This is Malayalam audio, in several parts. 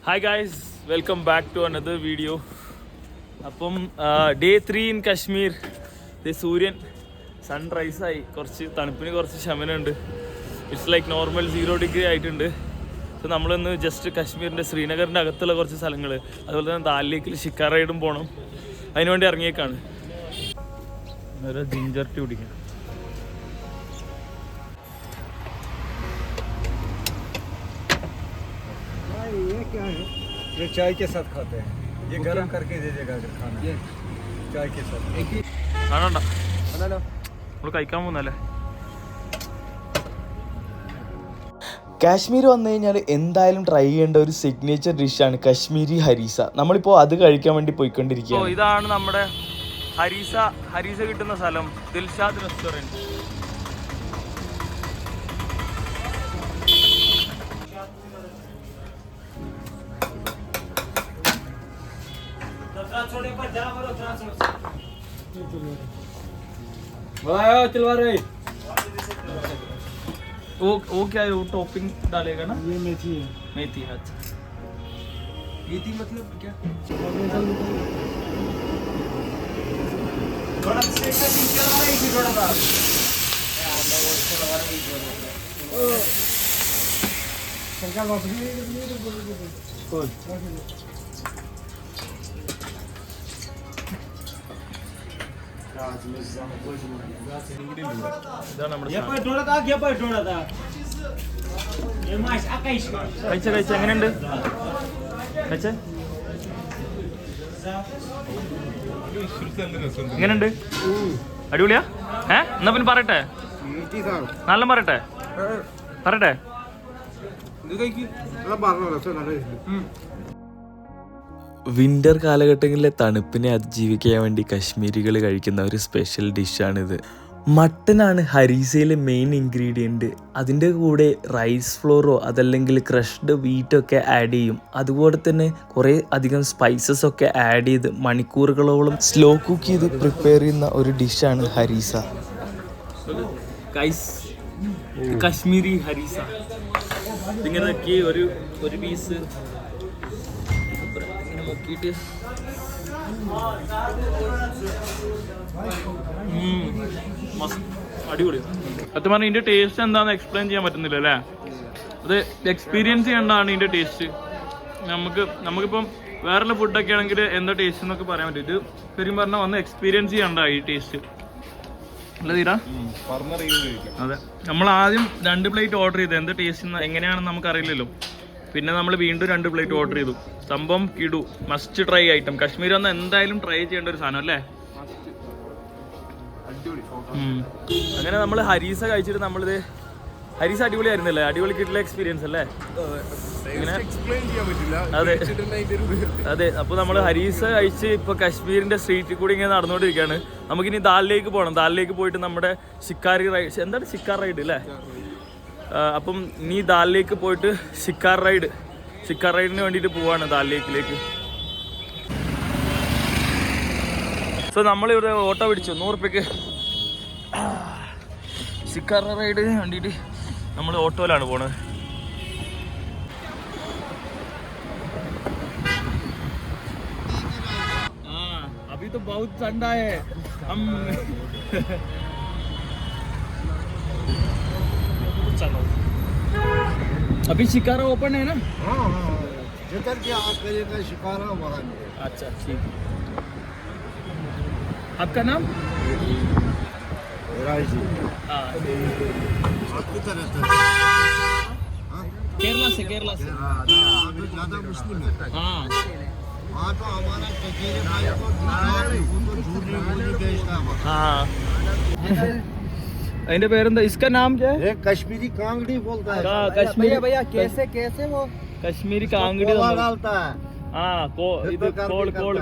Hi guys, welcome back to another video. അപ്പം ഡേ 3 ഇൻ കശ്മീർ. സൂര്യൻ സൺറൈസ് ആയി, കുറച്ച് തണുപ്പിന് കുറച്ച് ശമനമുണ്ട്. ഇറ്റ്സ് ലൈക്ക് നോർമൽ 0 ഡിഗ്രി ആയിട്ടുണ്ട്. സോ നമ്മളിന്ന് ജസ്റ്റ് കശ്മീരിൻ്റെ ശ്രീനഗറിൻ്റെ അകത്തുള്ള കുറച്ച് സ്ഥലങ്ങൾ, അതുപോലെ തന്നെ ദാൽ ലേക്കിൽ ഷിക്കാർ റൈഡും പോകണം. അതിനുവേണ്ടി ഇറങ്ങിയേക്കാണ്. ജിഞ്ചർ ടീ കുടിക്കാം. ये क्या है? ये चाय के साथ खाते हैं. ये गरम करके दे देगा अगर खाना है. चाय के साथ. കാണണ്ട, നമ്മൾ കഴിക്കാൻ പോകുന്നല്ലേ. കാശ്മീർ വന്നു കഴിഞ്ഞാൽ എന്തായാലും ട്രൈ ചെയ്യേണ്ട ഒരു സിഗ്നേച്ചർ ഡിഷാണ് കശ്മീരി ഹരീസ. നമ്മളിപ്പോൾ അത് കഴിക്കാൻ വേണ്ടി പോയിക്കൊണ്ടിരിക്കുകയാണ്. ഇതാണ് നമ്മുടെ ഹരീസ കിട്ടുന്ന സ്ഥലം, ദിൽഷാദ് റെസ്റ്റോറൻറ്റ്. वो क्या है, वो टॉपिंग डालेगा ना? ये मेथी है. मेथी. अच्छा, मेथी मतलब क्या? ഇതാണ് നമ്മുടെ കഴിച്ച എങ്ങനെയുണ്ട്? കഴിച്ച എങ്ങനെയുണ്ട്? അടിപൊളിയാ? എന്നാ പിന്നെ പറയട്ടെ, നല്ല പറയട്ടെ. വിൻ്റർ കാലഘട്ടങ്ങളിലെ തണുപ്പിനെ അതിജീവിക്കാൻ വേണ്ടി കശ്മീരികൾ കഴിക്കുന്ന ഒരു സ്പെഷ്യൽ ഡിഷാണിത്. മട്ടനാണ് ഹരീസയിലെ മെയിൻ ഇൻഗ്രീഡിയൻറ്റ്. അതിൻ്റെ കൂടെ റൈസ് ഫ്ലോറോ അതല്ലെങ്കിൽ ക്രഷ്ഡ് വീറ്റൊക്കെ ആഡ് ചെയ്യും. അതുപോലെ തന്നെ കുറേ അധികം സ്പൈസസ് ഒക്കെ ആഡ് ചെയ്ത് മണിക്കൂറുകളോളം സ്ലോ കുക്ക് ചെയ്ത് പ്രിപ്പയർ ചെയ്യുന്ന ഒരു ഡിഷാണ് ഹരീസ. കശ്മീരി ഹരീസ ഇങ്ങനെ നോക്കി ഒരു പീസ് ഇങ്ങനെ നോക്കിയിട്ട് അടിപൊളി. സത്യം പറഞ്ഞാൽ ഇതിന്റെ ടേസ്റ്റ് എന്താണെന്ന് എക്സ്പ്ലെയിൻ ചെയ്യാൻ പറ്റുന്നില്ല അല്ലേ. അത് എക്സ്പീരിയൻസ് ചെയ്യേണ്ടതാണ് ഇതിന്റെ ടേസ്റ്റ്. നമുക്കിപ്പം വേറെ ഫുഡൊക്കെ ആണെങ്കിൽ എന്താ ടേസ്റ്റ് എന്നൊക്കെ പറയാൻ പറ്റും. ഇത് ശരിക്കും പറഞ്ഞാൽ വന്ന് എക്സ്പീരിയൻസ് ചെയ്യണ്ട ഈ ടേസ്റ്റ്. അല്ല തീരാ? അതെ, നമ്മൾ ആദ്യം 2 പ്ലേറ്റ് ഓർഡർ ചെയ്തു. എന്താ ടേസ്റ്റ് എങ്ങനെയാണെന്ന് നമുക്കറിയില്ലല്ലോ. പിന്നെ നമ്മൾ വീണ്ടും 2 പ്ലേറ്റ് ഓർഡർ ചെയ്തു. സംഭവം കിടു, മസ്റ്റ് ട്രൈ ഐറ്റം. കശ്മീർ വന്ന് എന്തായാലും ട്രൈ ചെയ്യേണ്ട ഒരു സാധനം അല്ലേ. അങ്ങനെ നമ്മൾ ഹരീസ കഴിച്ചിട്ട് നമ്മളിത് ഹരീസ അടിപൊളിയായിരുന്നല്ലേ? അടിപൊളി കിട്ടുള്ള എക്സ്പീരിയൻസ് അല്ലേ? അതെ. അപ്പോൾ നമ്മൾ ഹരീസ കഴിച്ച് ഇപ്പോൾ കശ്മീരിൻ്റെ സ്ട്രീറ്റിൽ കൂടി ഇങ്ങനെ നടന്നുകൊണ്ടിരിക്കുകയാണ്. നമുക്കിനി ദാലിലേക്ക് പോകണം. ദാലിലേക്ക് പോയിട്ട് നമ്മുടെ ഷിക്കാർ റൈഡ് അല്ലേ? അപ്പം ഇനി ദാലിലേക്ക് പോയിട്ട് ഷിക്കാർ റൈഡിന് വേണ്ടിയിട്ട് പോവാണ് ദാലിലേക്കിലേക്ക്. സോ നമ്മളിവിടെ ഓട്ടോ പിടിച്ചു 100 രൂപയ്ക്ക് ഷിക്കാർ റൈഡിന് വേണ്ടിയിട്ട് നമ്മൾ ഓട്ടോയിലാണ് പോണത്. अभी तो बहुत ठंडा है. हम अभी शिकारा ओपन है ना? हाँ, जिधर भी आप करिएगा शिकारा वहाँ मिलेगा. अच्छा, ठीक है. आपका नाम? राय जी. आप किधर रहते हैं? केरला से. ज़्यादा मुस्लिम है. हाँ, हाँ, तो हमारा कचेरे भाई को झूठ नहीं बोली बेचता है. हाँ. അതിന്റെ പേരെന്താ? इसका नाम क्या है? कश्मीरी कांगड़ी बोलता है. कश्मीरी भैया कैसे वो കശ്മീരി കാങ്കടി डालता है. ഇത്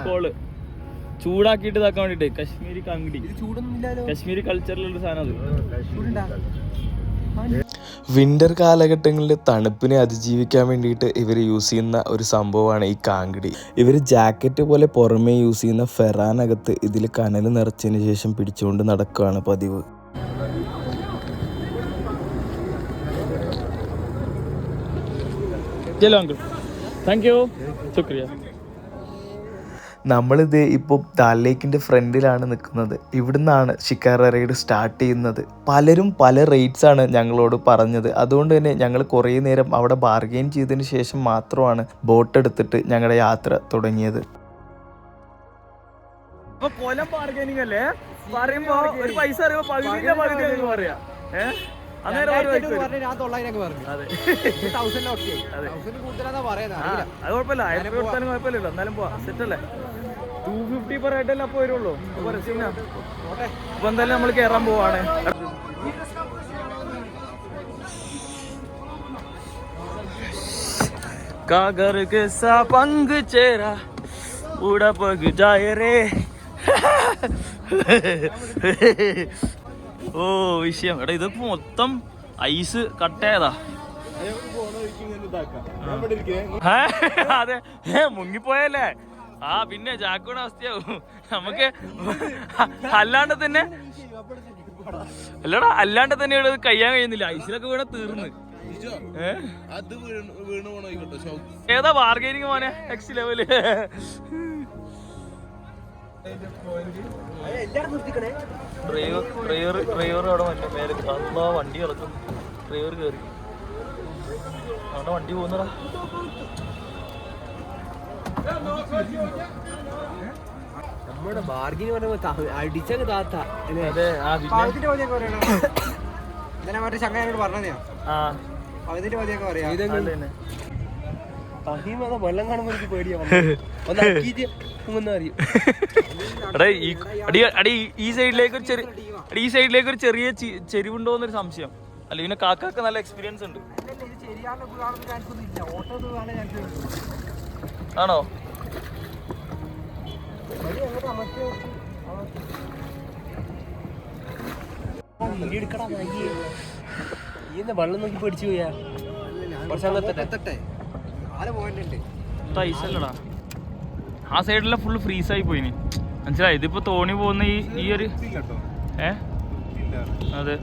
കോള് ചൂടാക്കിയിട്ട് ഇതാക്കാൻ വേണ്ടിട്ട് കശ്മീരി കാങ്കടി. കശ്മീരി കൾച്ചറിലുള്ള സാധനം അത്. വിൻ്റർ കാലഘട്ടങ്ങളിൽ തണുപ്പിനെ അതിജീവിക്കാൻ വേണ്ടിയിട്ട് ഇവർ യൂസ് ചെയ്യുന്ന ഒരു സംഭവമാണ് ഈ കാങ്കടി. ഇവർ ജാക്കറ്റ് പോലെ പുറമേ യൂസ് ചെയ്യുന്ന ഫെറാനകത്ത് ഇതിൽ കനൽ നിറച്ചതിന് ശേഷം പിടിച്ചുകൊണ്ട് നടക്കുകയാണ് പതിവ്. चलो अंकल താങ്ക് യു, ശുക്രിയ. നമ്മളിത് ഇപ്പോൾ ദാൽ ലേക്കിൻ്റെ ഫ്രണ്ടിലാണ് നിൽക്കുന്നത്. ഇവിടുന്നാണ് ഷിക്കാര റൈഡ് സ്റ്റാർട്ട് ചെയ്യുന്നത്. പലരും പല റേറ്റ്സ് ആണ് ഞങ്ങളോട് പറഞ്ഞത്. അതുകൊണ്ട് തന്നെ ഞങ്ങൾ കുറേ നേരം അവിടെ ബാർഗെയിൻ ചെയ്തതിന് ശേഷം മാത്രമാണ് ബോട്ട് എടുത്തിട്ട് ഞങ്ങളുടെ യാത്ര തുടങ്ങിയത്. കൊലം ബാർഗൈനിങ് അല്ലേ പറയുമ്പോ ഒരു പൈസ അറിയുമ്പോ പകുതിന്റെ പകുതി പറയാ. അത് കുഴപ്പമില്ല, 1000 കൊടുത്താലും കുഴപ്പമില്ലല്ലോ. എന്നാലും പോവാ, സെറ്റ് അല്ലേ. 250 പെർ ഹെഡ് അല്ലേ അപ്പൊ വരുള്ളൂ. അപ്പൊ എന്തായാലും നമ്മൾ കേറാൻ പോവാണ്. കാഗർ के सा पंग चेहरा उड़ा पग जाए रे. ഓ വിഷയം എടാ, ഇതിപ്പോ മൊത്തം ഐസ് കട്ടയതാ. അതെ, മുങ്ങിപ്പോയല്ലേ. ആ പിന്നെ ജാക്കോടെ അവസ്ഥയാവും നമുക്ക്. അല്ലാണ്ട് തന്നെ ഇവിടെ കഴിയാൻ കഴിയുന്നില്ല. ഐസിലൊക്കെ വീണ തീർന്ന്. ഏതാ ബാർഗൈനിങ് മോനെ, നെക്സ്റ്റ് ലെവല്. ഡ്രൈവർ അവിടെ മറ്റേ മേലെ വണ്ടി ഇറക്കും. ഡ്രൈവർ കയറി അവിടെ വണ്ടി പോകുന്നടാ. നമ്മുടെ ബാർഗിന് അടിച്ചങ്ങ് താത്ത. അതെ, മറ്റേ ചങ്ങനോട് പറഞ്ഞാ അതിന്റെ മതിയൊക്കെ പറയാം. വെള്ളം കാണുമ്പോ എനിക്ക് പേടിയാ. ഈ സൈഡിലേക്ക് ഒരു ചെറിയ ചെരിവുണ്ടോന്നൊരു സംശയം. അല്ല പിന്നെ കാക്കൊക്കെ നല്ല എക്സ്പീരിയൻസ് ഉണ്ട്. ആണോ? വെള്ളം നോക്കി പേടിച്ചു പോയാ. ഐസല്ലടാ, ആ സൈഡിലെ ഫുള്ള് ഫ്രീസായി പോയിനി. മനസ്സിലായി? ഇതിപ്പോ തോണി പോകുന്ന ഈ ഒരു അതെ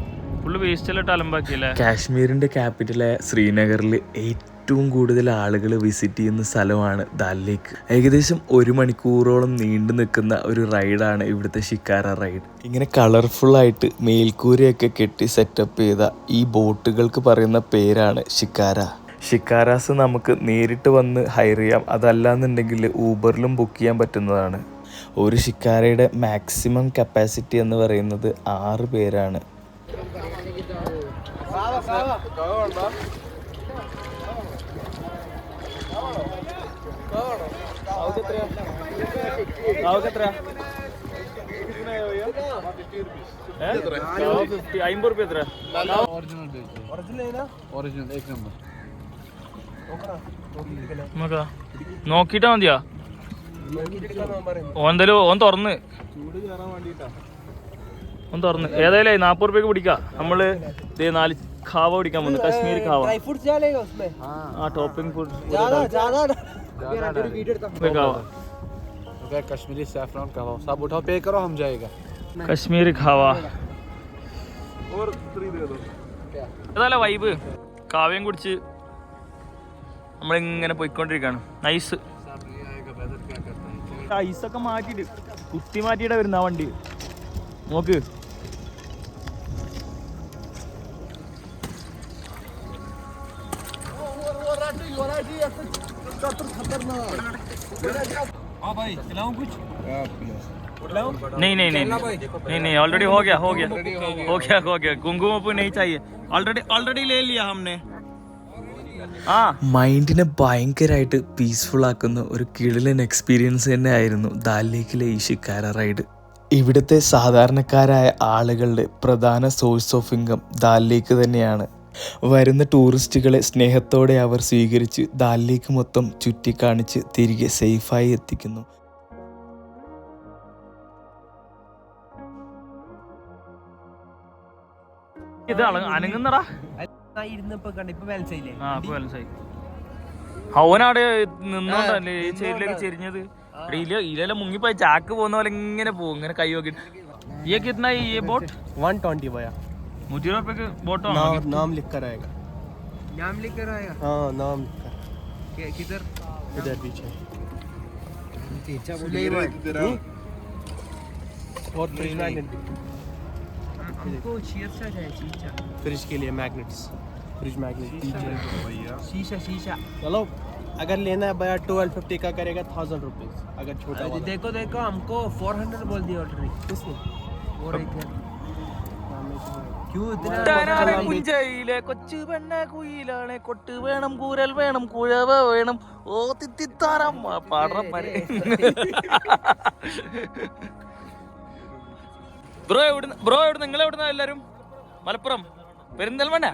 ഫുള്ള് വേസ്റ്റെല്ലാം അലമ്പാക്കിയല്ലേ. കാശ്മീരിൻ്റെ ക്യാപിറ്റലായ ശ്രീനഗറിൽ ഏറ്റവും കൂടുതൽ ആളുകൾ വിസിറ്റ് ചെയ്യുന്ന സ്ഥലമാണ് ദാൽ ലേക്ക്. ഏകദേശം 1 മണിക്കൂറോളം നീണ്ടു നിൽക്കുന്ന ഒരു റൈഡാണ് ഇവിടുത്തെ ഷിക്കാര റൈഡ്. ഇങ്ങനെ കളർഫുള്ളായിട്ട് മേൽക്കൂരയൊക്കെ കെട്ടി സെറ്റപ്പ് ചെയ്ത ഈ ബോട്ടുകൾക്ക് പറയുന്ന പേരാണ് ഷിക്കാര. ഷിക്കാരാസ് നമുക്ക് നേരിട്ട് വന്ന് ഹയർ ചെയ്യാം, അതല്ലാന്നുണ്ടെങ്കിൽ ഊബറിലും ബുക്ക് ചെയ്യാൻ പറ്റുന്നതാണ്. ഒരു ഷിക്കാരയുടെ മാക്സിമം കപ്പാസിറ്റി എന്ന് പറയുന്നത് 6 പേരാണ്. നോക്കിട്ടാ മതിയാ. ഓൻ തുറന്ന് ഏതായാലും 40 രൂപയ്ക്ക് പിടിക്കാം. നമ്മള് 4 ഖാവ പിടിക്കാൻ വന്നു, കാശ്മീരി ഖാവ. ആ ടോപ്പിംഗ് ഫുഡ് कश्मीरी सैफरन कहवा सब उठाओ, पे करो, हम जाएगा കശ്മീരി ഖാവ. ഏതായാലും വൈബ് കാവ്യം കുടിച്ച് നമ്മളിങ്ങനെ പോയിക്കൊണ്ടിരിക്കുകയാണ്. നൈസ്. ഐസൊക്കെ മാറ്റിയിട്ട് കുത്തി മാറ്റിയിട്ടാ വരുന്ന വണ്ടി. നോക്ക്, नहीं ऑलरेडी हो गया कुमकुम नहीं चाहिए, ऑलरेडी ले लिया हमने. മൈൻഡിനെ ഭയങ്കരമായിട്ട് പീസ്ഫുൾ ആക്കുന്ന ഒരു കിടിലൻ എക്സ്പീരിയൻസ് തന്നെ ആയിരുന്നു ദാൽ ലേക്കിലെ ഈ ഷിക്കാര റൈഡ്. ഇവിടുത്തെ സാധാരണക്കാരായ ആളുകളുടെ പ്രധാന സോഴ്സ് ഓഫ് ഇൻകം ദാൽ ലേക്ക് തന്നെയാണ്. വരുന്ന ടൂറിസ്റ്റുകളെ സ്നേഹത്തോടെ അവർ സ്വീകരിച്ച് ദാൽ ലേക്ക് മൊത്തം ചുറ്റിക്കാണിച്ച് തിരികെ സേഫായി എത്തിക്കുന്നു. ഇത് അനങ്ങുന്നടാ. അവനാടെ നിന്നോണ്ടല്ലേ ഈ സൈഡിലേക്ക് ചെരിഞ്ഞത്. ഇലെല്ലാം മുങ്ങിപ്പോയി ചാക്ക് പോകുന്ന പോലെ ഇങ്ങനെ പോകും, ഇങ്ങനെ കൈ നോക്കിട്ട്. ये कितना है ये बोट? 120 भैया. 100 रुपए के बोट नाम लिख कर आएगा. नाम लिख कर आएगा. हाँ नाम किधर? इधर पीछे और फ्रिज मैग्नेट हमको शीशा चाहिए शीशा फ्रिज के लिए मैग्नेट्स फ्रिज मैग्नेट शीशा शीशा चलो अगर लेना है भैया 1250 का करेगा 1000 रुपीज अगर छोटा वाला देखो देखो हमको 400 बोल दिया ऑलरेडी किसने और एक क्यों इतना കുഞ്ചയിലെ കൊച്ചു പെണ്ണ കുയിലാണ് കൊട്ട് വേണം കൂരൽ വേണം കുഴവ വേണം ഓ തിത്തിത്താരം പാടം ബ്രോ എവിടെ നിങ്ങൾ എവിടുന്ന എല്ലാരും മലപ്പുറം പെരിന്തൽമണ്ണ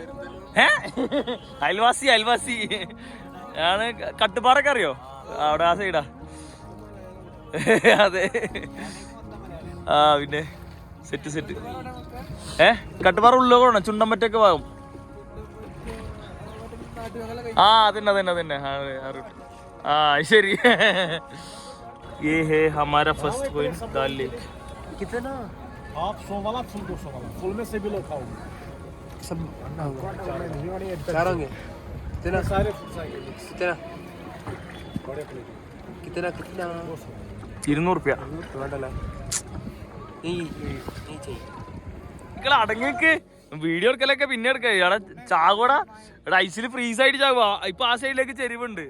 അയൽവാസി ഞാന് കട്ടുപാറൊക്കെ അറിയോ അവിടെ ആ സൈഡാ അതെ ആ പിന്നെ സെറ്റ് കട്ടുപാറ ഉള്ളോണം ചുണ്ടമ്പറ്റൊക്കെ ഭാഗം ആ അതന്നെ ആ ശരി ये है हमारा फर्स्ट पॉइंट दाल लेक कितना आप 100 वाला फुल 200 वाला फुल में से भी लो खाओ सब चार होंगे कितना सारे फुल साइकिल कितना बड़े प्लेट कितना कितना 200 रुपया വേണ്ടല്ലേ നീ ചെയ്യ് നിങ്ങൾ അടങ്ങിക്ക് വീഡിയോ എടുക്കലൊക്കെ പിന്നെ എടുക്ക ഇവിടെ ചാകൂടാ ഇവിടെ ഐസിൽ ഫ്രീസ് ആയിട്ട് ചാകുവാ ഇപ്പൊ ആ സൈഡിലേക്ക് ചെരിവുണ്ട്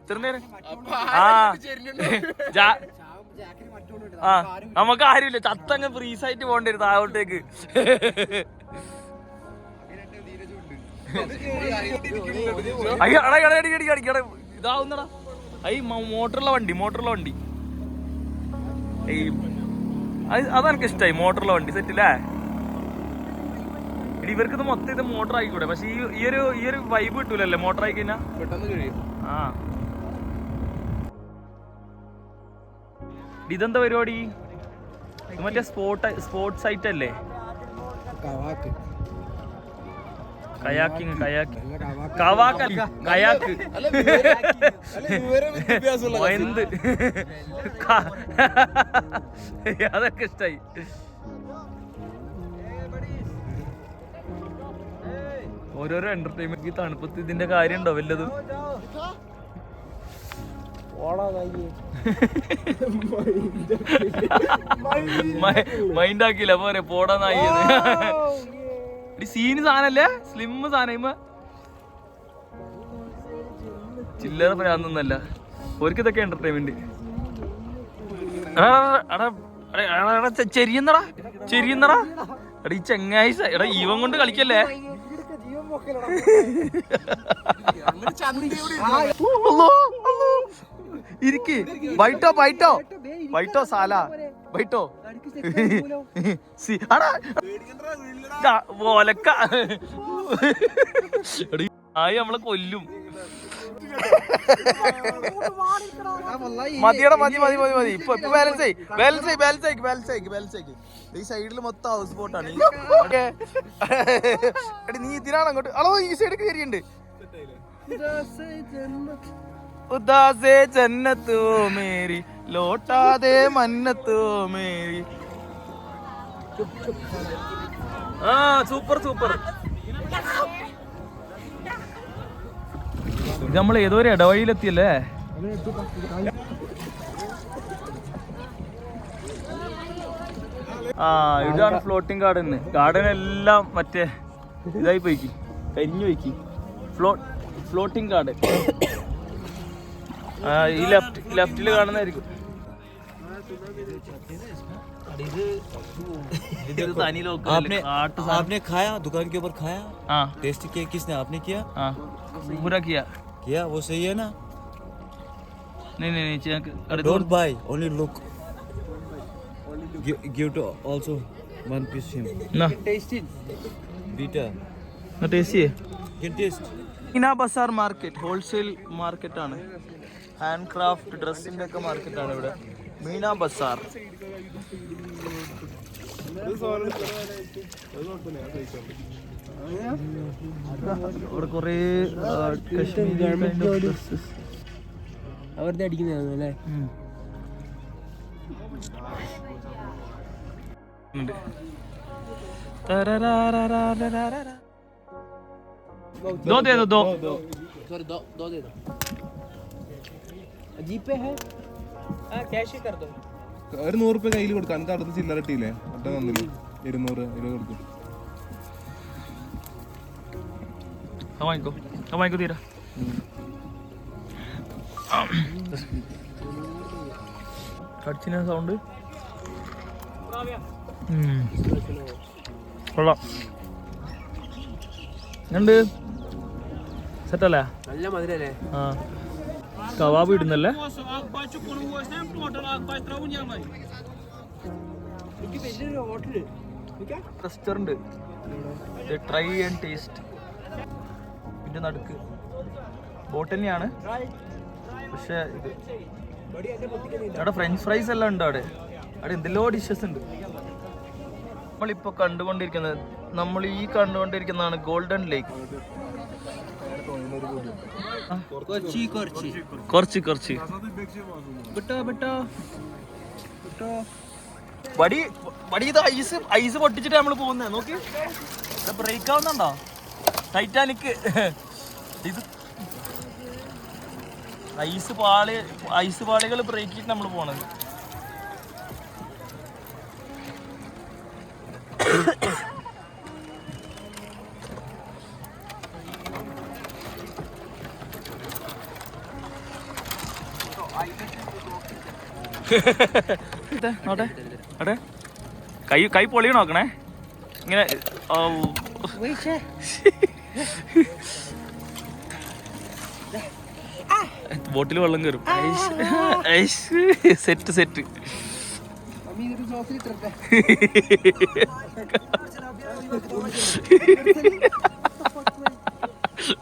ഇത്ര നേരം ആ നമുക്ക് ആരുമില്ല ചത്തങ്ങ് ഫ്രീസ് ആയിട്ട് പോകേണ്ടി വരും താഴോട്ടേക്ക് ഇതാവുന്നടാ ഈ മോട്ടറുള്ള വണ്ടി അതെനിക്ക് ഇഷ്ടമായി മോട്ടറുള്ള വണ്ടി സെറ്റില്ലേ ഇവർക്ക് ഇത് മൊത്തം ഇത് മോട്ടർ ആയിക്കൂടെ പക്ഷെ ഈ ഒരു വൈബ് കിട്ടൂലല്ലേ മോട്ടർ ആയി കഴിഞ്ഞാ പെട്ടെന്ന് കഴിയും ആ ഇതെന്താ പരിപാടി ഇത് മറ്റേ സ്പോർട്സ് സൈറ്റ് അല്ലേ കയാക്കിങ് കയാക്ക് എന്ത് അതൊക്കെ ഇഷ്ടായി ഓരോരോ എന്റർടൈൻമെന്റ് ഈ തണുപ്പത്ത് ഇതിന്റെ കാര്യം ഉണ്ടോ വല്ലതും മൈൻഡ് ആക്കിയില്ല പോരെ പോടാ നായി സീന് സാധനല്ലേ സ്ലിം സാധനം ചില്ലറ പ്രാന്തൊന്നല്ല ഓർക്ക് ഇതൊക്കെ എന്റർടൈൻമെന്റ് ചെരിയുന്നടാ എടാ ഈ ചെങ്ങായി എടാ ഇവൻ കൊണ്ട് കളിക്കല്ലേ ഇരിക്ക് ബൈറ്റോ സാല ബൈറ്റോ ഓലക്ക ആയി നമ്മളെ കൊല്ലും മതിയടാ മതി ഇപ്പൊ ബാലൻസ് ആയിക്ക് ഈ സൈഡിൽ മൊത്തം ഹൗസ് ബോട്ടാണ് നീ ഇതിനാണ് അങ്ങോട്ട് അളോ ഈ സൈഡ് കയറിയുണ്ട് ഉദാസേ ജന്നത്തോ മേരി ലോട്ടാതെ മന്നത്തോ മേരി ആ സൂപ്പർ ഇത് നമ്മൾ ഏതോ ഒരു ഇടവഴിയിലെത്തിയല്ലേ ആ ഇതാണ് ഫ്ലോട്ടിംഗ് ഗാർഡൻ എല്ലാം മറ്റേ ഇതായി പോയിക്ക് കരിഞ്ഞു പോയിക്ക് ഫ്ലോട്ടിംഗ് ഗാർഡൻ ഈ ലെഫ്റ്റില് കാണുന്നതായിരിക്കും आपने खाया दुकान के ऊपर खाया हाँ टेस्ट किया किसने आपने किया हाँ पूरा किया वो सही है ना नहीं don't buy only look give to also one piece him ना tasted beta ना टेस्टी है can taste Meena Bazaar market wholesale market ആണ് ഹാൻഡ് ക്രാഫ്റ്റ് ഡ്രസ്സിന്റെ ഒക്കെ മാർക്കറ്റ് ആണ് ഇവിടെ മീന ബസാർ ഇവിടെ കുറേ അവരുടെ അടിക്കുന്നല്ലേ दो दे दो सॉरी दो दे दो जीपे है हाँ कैश ही कर दो ഒരു 100 രൂപ കയ്യിൽ കൊടുക്കാം. എനിക്ക് അടുത്ത് ചില്ലറ ഇട്ടില്ലേ ഒറ്റ തന്നില്ലേ 200 കൊടുക്കും. വാങ്ങിക്കോ തീരാ. കടിച്ചിന സൗണ്ട് കൊള്ളാം. ഉണ്ട് സെറ്റല്ലേ? നല്ല മധുരല്ലേ? ആ കബാബ് ഇടുന്നല്ലേ? Restaurant try and taste. ഇതിന്റെ നടുക്ക് ബോട്ട് തന്നെയാണ്, പക്ഷെ ഇത് അവിടെ ഫ്രഞ്ച് ഫ്രൈസ് എല്ലാം ഉണ്ട്. അവിടെ എന്തെല്ലോ ഡിഷസ് ഉണ്ട്. നമ്മളിപ്പോ കണ്ടുകൊണ്ടിരിക്കുന്നതാണ് ഗോൾഡൻ ലേക്ക്. കുറച്ച് വടി ഇത് ഐസ് പൊട്ടിച്ചിട്ട് നമ്മള് പോകുന്നത്. നോക്ക് ബ്രേക്ക് ആവുന്നുണ്ടോ? ടൈറ്റാനിക്. ഇത് ഐസ് പാളികൾ ബ്രേക്ക് ചെയ്തിട്ട് നമ്മള് പോണത്. നോട്ടെ കൈ പൊളി നോക്കണേ ഇങ്ങനെ. ബോട്ടിൽ വെള്ളം കയറും. Set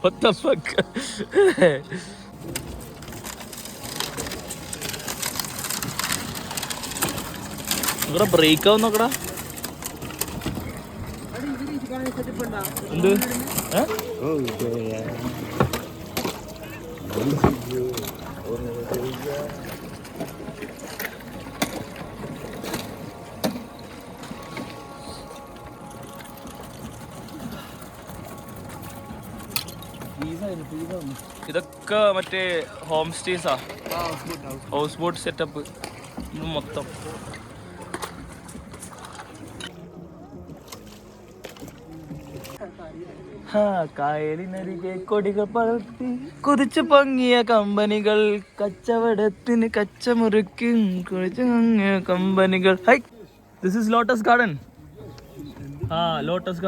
What the fuck? ഇവിടെ ബ്രേക്ക് ആവും നോക്കടാ. എന്ത് ഇതൊക്കെ മറ്റേ ഹോം സ്റ്റേസാ, ഹൗസ് ബോട്ട് സെറ്റപ്പ് മൊത്തം. കായലിനരികെ കൊടികൾ പടർത്തി കുതിച്ചു പൊങ്ങിയ കമ്പനികൾ, കച്ചവടത്തിന് കച്ചമുറുക്കും കുതിച്ചു പൊങ്ങിയ കമ്പനികൾ. High, this is lotus garden. Lotus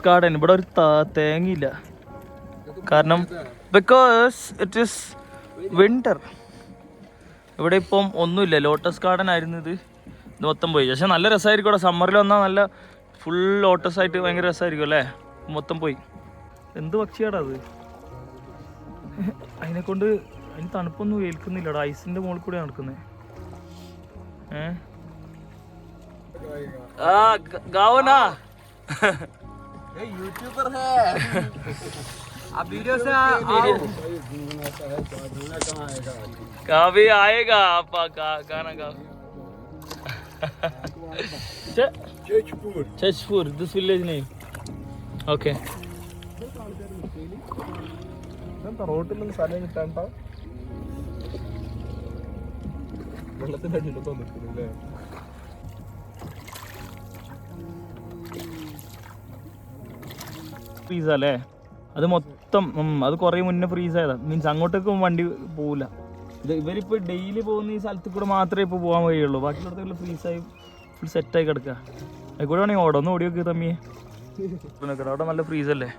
garden. ഇവിടെ ഒരു തേങ്ങയില്ല, കാരണം ബിക്കോസ് ഇറ്റ് ഈസ് വിന്റർ. ഇവിടെ ഇപ്പം ഒന്നുമില്ല. ലോട്ടസ് ഗാർഡൻ ആയിരുന്നു ഇത് മൊത്തം പോയി. പക്ഷെ നല്ല രസമായിരിക്കും ഇവിടെ. സമ്മറിൽ വന്നാൽ നല്ല ഫുൾ ലോട്ടസ് ആയിട്ട് ഭയങ്കര രസമായിരിക്കും അല്ലേ. മൊത്തം പോയി. എന്ത് പക്ഷിയാടാ അത്? അതിനെക്കൊണ്ട് അതിന് തണുപ്പൊന്നും ഏൽക്കുന്നില്ലടാ. ഐസിന്റെ മുകളിൽ കൂടെ നടക്കുന്നത്. गाओ ना यूट्यूबर है आप वीडियो से आओ कभी आएगा आप गाना गाओ Chechpur this village name okay റോട്ടിലൊന്നും സ്ഥലം കിട്ടാണ്ട വെള്ളത്തിന്റെ അടിയിലൊക്കെ നിൽക്കുന്നില്ലേ. ഫ്രീസ് അല്ലേ അത് മൊത്തം? അത് കുറേ മുന്നേ ഫ്രീസ് ആയതാ. മീൻസ് അങ്ങോട്ടേക്കും വണ്ടി പോവില്ല. ഇവരിപ്പോൾ ഡെയിലി പോകുന്ന ഈ സ്ഥലത്ത് കൂടെ മാത്രമേ ഇപ്പോൾ പോകാൻ വഴിയുള്ളൂ. ബാക്കിയുള്ളടത്തെല്ലാം ഫ്രീസായി ഫുൾ സെറ്റായി കിടക്കുക. അതുകൂടെ വേണമെങ്കിൽ ഓടോ ഒന്ന് ഓടി നോക്കി തമ്മിയെ. അവിടെ നല്ല ഫ്രീസ് അല്ലേ.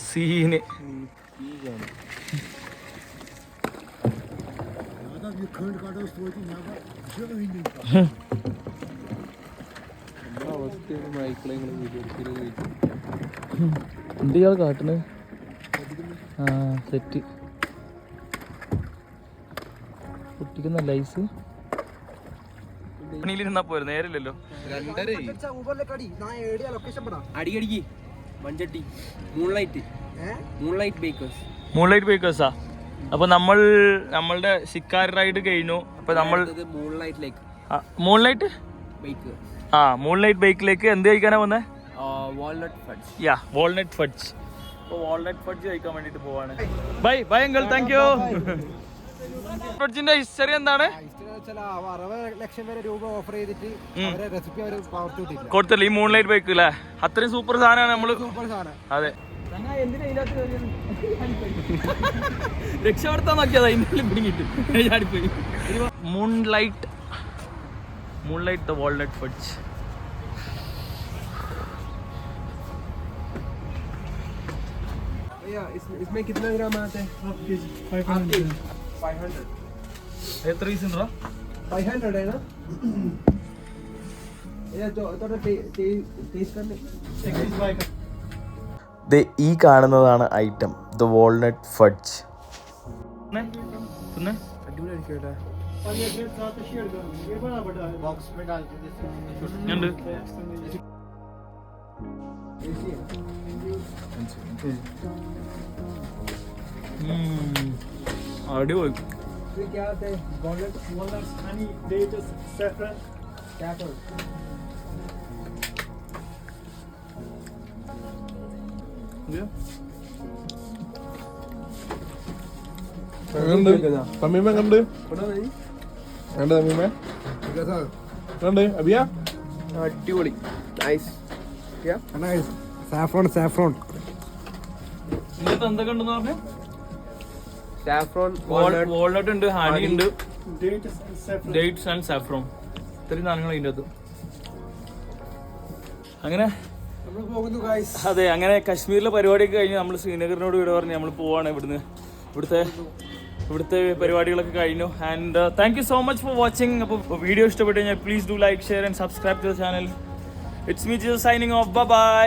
സീന് എന്തിയാൾ കാട്ടണ്? സെറ്റ് കുട്ടിക്കുന്നല്ല ഐസ്. പണിയിലിരുന്നാ പോരും, നേരില്ലല്ലോ. അടിക്കടിക്ക് മഞ്ചട്ടി മൂൺലൈറ്റ് ബേക്കേഴ്സാ. അപ്പൊ നമ്മളുടെ ശിക്കാരി റൈഡ് കഴിഞ്ഞു. അപ്പൊ നമ്മൾ മൂൺലൈറ്റ് ബേക്കിലേക്ക് എന്ത് കഴിക്കാനാ വന്നേ? walnut fudge. Yeah walnut fudge. അപ്പോൾ വാൾനട്ട് ഫഡ്ജ് കഴിക്കാൻ വേണ്ടിയിട്ട് പോവാണ്. Bye bye uncle, thank you. ഫഡ്ജിന്റെ ഹിസ്റ്ററി എന്താണ്? 60 ലക്ഷം വരെ രൂപ ഓഫർ ചെയ്തിട്ട് അവരെ റെസിപ്പി അവർ പകർത്തിയിട്ടില്ല. കൊടുത്തില്ല ഈ മൂൺലൈറ്റ് ബൈക്ക് അല്ലേ? അത്രയും സൂപ്പർ സാധനമാണ് നമ്മള്. സൂപ്പർ സാധനം. അതെ, രക്ഷപ്പെടുത്താൻ നോക്കിയതാ ഇന്നലെ പിടിങ്ങിട്ട് ചാടിപ്പോയി. Moonlight the walnut fudge. इसमें कितना ग्राम आते हैं? 500. എത്ര പീസ് ഉണ്ടോ? 500 है ना? ये तो थोड़ा टेस्ट करने. ദേ ഈ കാണുന്നതാണ് ഐറ്റം, ദ വാൾനട്ട് ഫഡ്ജ്. പിന്നെ बॉक्स में डाल के ഉണ്ട്. അടിപൊളി. ये क्या आते हैं? walnuts, honey, dates, saffron. തമ്മീമ കണ്ട് തമ്മീമ കണ്ട് അബിയ अड्डीबोली. Nice. क्या? Nice. Saffron. ഇതിനകത്ത് എന്തൊക്കെ ഉണ്ടെന്ന് പറഞ്ഞേ? Saffron, വാൾനട്ട് ഉണ്ട്, ഹണി ഉണ്ട്, ഡേറ്റ്സ് ആൻഡ് സാഫ്രോൺ. ഇത്രയും സാധനങ്ങൾ ഇതിൻ്റെ അകത്ത്. അങ്ങനെ നമ്മൾ പോകുന്നു ഗൈസ്. അതെ, അങ്ങനെ കശ്മീരിലെ പരിപാടിയൊക്കെ കഴിഞ്ഞ് നമ്മൾ ശ്രീനഗറിനോട് ഇവിടെ പറഞ്ഞ് നമ്മൾ പോവാണ് ഇവിടുന്ന്. ഇവിടുത്തെ പരിപാടികളൊക്കെ കഴിഞ്ഞു. And thank you so much for watching. അപ്പോൾ വീഡിയോ ഇഷ്ടപ്പെട്ട് കഴിഞ്ഞാൽ please do like, share and subscribe to the channel. It's me Jesus signing off. By.